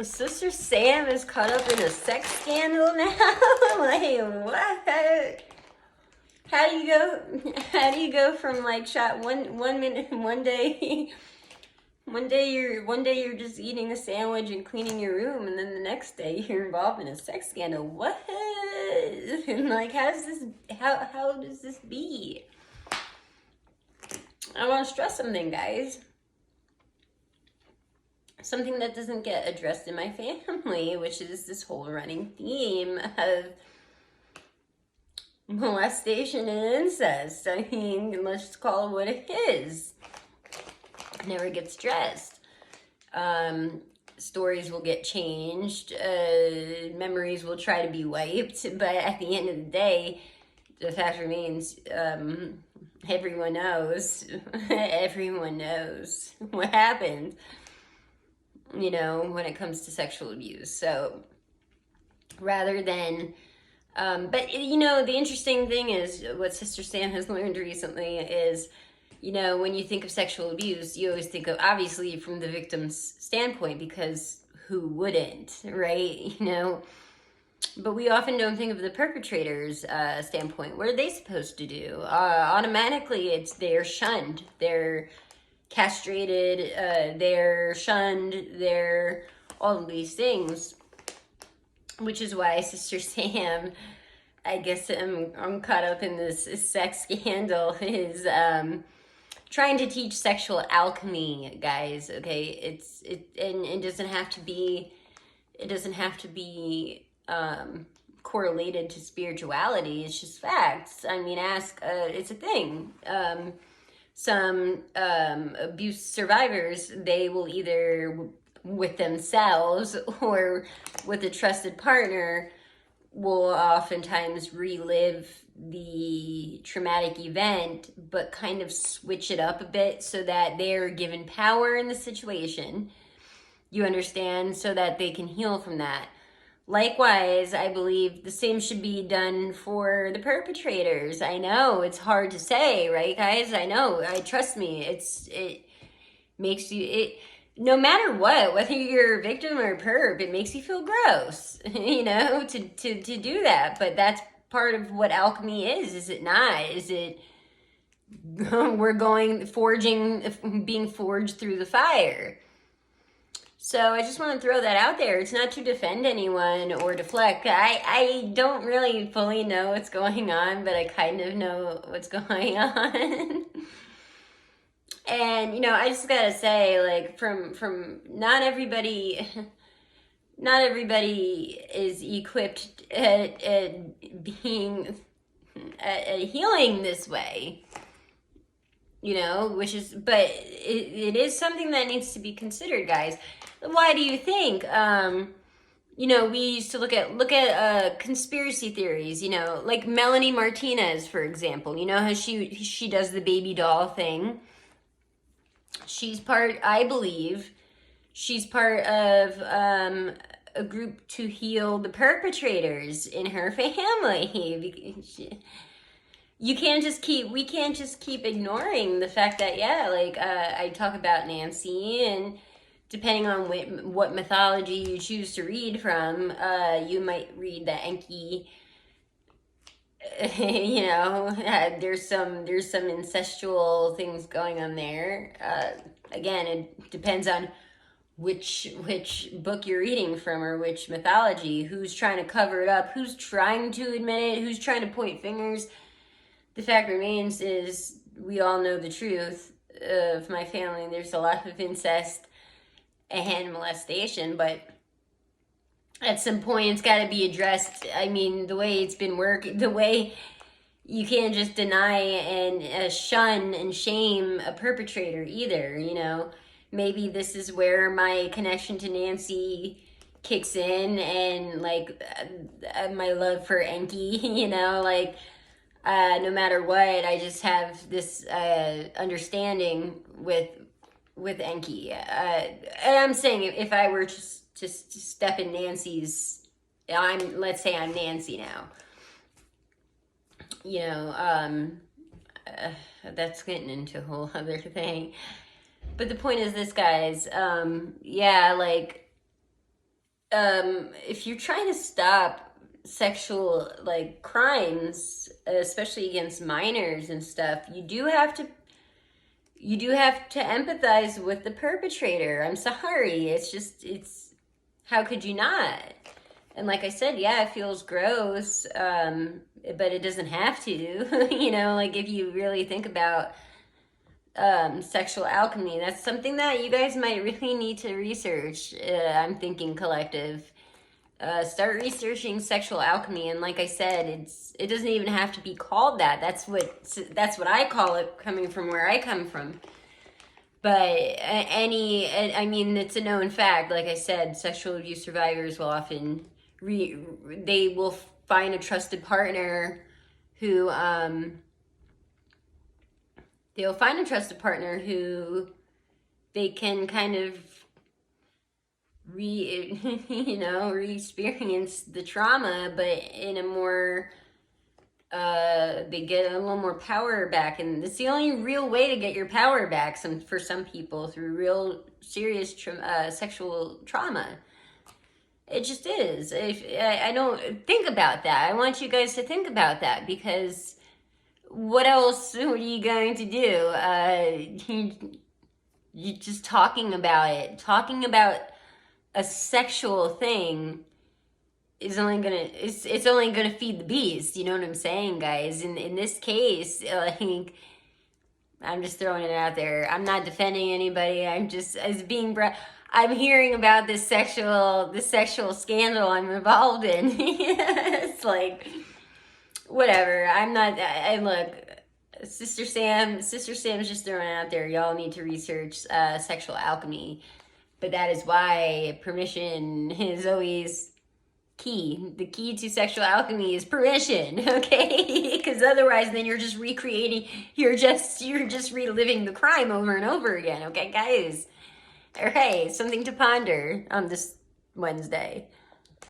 Sister Sam is caught up in a sex scandal now. Like what? How do you go? How do you go from like shot one minute one day? One day you're just eating a sandwich and cleaning your room, and then the next day you're involved in a sex scandal. What? And like, how does this be? I want to stress something, guys. Something that doesn't get addressed in my family, which is this whole running theme of molestation and incest. I mean, let's just call it what it is. It never gets addressed. Stories will get changed. Memories will try to be wiped. But at the end of the day, the fact remains, everyone knows. Everyone knows what happened, you know, when it comes to sexual abuse. So rather than, but you know, the interesting thing is what Sister Sam has learned recently is, you know, when you think of sexual abuse, you always think of, obviously, from the victim's standpoint, because who wouldn't, right? You know, but we often don't think of the perpetrator's standpoint. What are they supposed to do? Automatically, they're shunned. They're castrated. They're shunned. They're all of these things, which is why Sister Sam, I guess I'm caught up in this sex scandal, is trying to teach sexual alchemy, guys. Okay, and it doesn't have to be. It doesn't have to be correlated to spirituality. It's just facts. I mean, it's a thing. Some abuse survivors, they will either with themselves or with a trusted partner will oftentimes relive the traumatic event, but kind of switch it up a bit so that they're given power in the situation. You understand? So that they can heal from that. Likewise, I believe the same should be done for the perpetrators. I know it's hard to say, right, guys? I know. Trust me. It makes you no matter what, whether you're a victim or a perp, it makes you feel gross, you know, to do that. But that's part of what alchemy is it not? Is it we're being forged through the fire? So I just want to throw that out there. It's not to defend anyone or deflect. I don't really fully know what's going on, but I kind of know what's going on. And, you know, I just gotta say, like, from not everybody is equipped at being, at healing this way, you know, but it is something that needs to be considered, guys. Why do you think? You know, we used to look at conspiracy theories, you know, like Melanie Martinez, for example. You know how she does the baby doll thing. I believe, she's part of a group to heal the perpetrators in her family. We can't just keep ignoring the fact that, yeah, like, I talk about Nancy, and depending on what mythology you choose to read from, you might read that Enki, you know, there's some incestual things going on there. Again, it depends on which book you're reading from, or which mythology, who's trying to cover it up, who's trying to admit it, who's trying to point fingers. The fact remains is we all know the truth of my family. There's a lot of incest and molestation, but at some point it's got to be addressed. I mean, the way it's been working, the way you can't just deny and shun and shame a perpetrator either, you know. Maybe this is where my connection to Nancy kicks in, and like my love for Enki, you know, like no matter what, I just have this understanding with Enki. And I'm saying, if I were to step in Nancy's, let's say I'm Nancy now, you know, that's getting into a whole other thing. But the point is this, guys, yeah, like, if you're trying to stop sexual like crimes, especially against minors and stuff, you do have to empathize with the perpetrator. I'm sorry. It's how could you not? And like I said, yeah, it feels gross, but it doesn't have to. Like if you really think about sexual alchemy, that's something that you guys might really need to research. I'm thinking collective. Start researching sexual alchemy, and like I said, it doesn't even have to be called that. That's what I call it, coming from where I come from. But I mean, it's a known fact. Like I said, sexual abuse survivors will often they will find a trusted partner who they'll find a trusted partner who they can kind of re-experience the trauma, but in a more they get a little more power back, and it's the only real way to get your power back. For some people, through real serious sexual trauma, it just is. I don't think about that. I want you guys to think about that, because what else? What are you going to do? You just talking about it, talking about a sexual thing is only gonna it's only gonna feed the beast. You know what I'm saying, guys? In this case, like, I'm just throwing it out there. I'm not defending anybody. I'm just I'm hearing about this sexual scandal I'm involved in. It's like, whatever. I'm not. I look. Sister Sam's just throwing it out there. Y'all need to research sexual alchemy. But that is why permission is always key. The key to sexual alchemy is permission, okay? Because otherwise, then you're just you're just reliving the crime over and over again, okay, guys? All right, something to ponder on this Wednesday.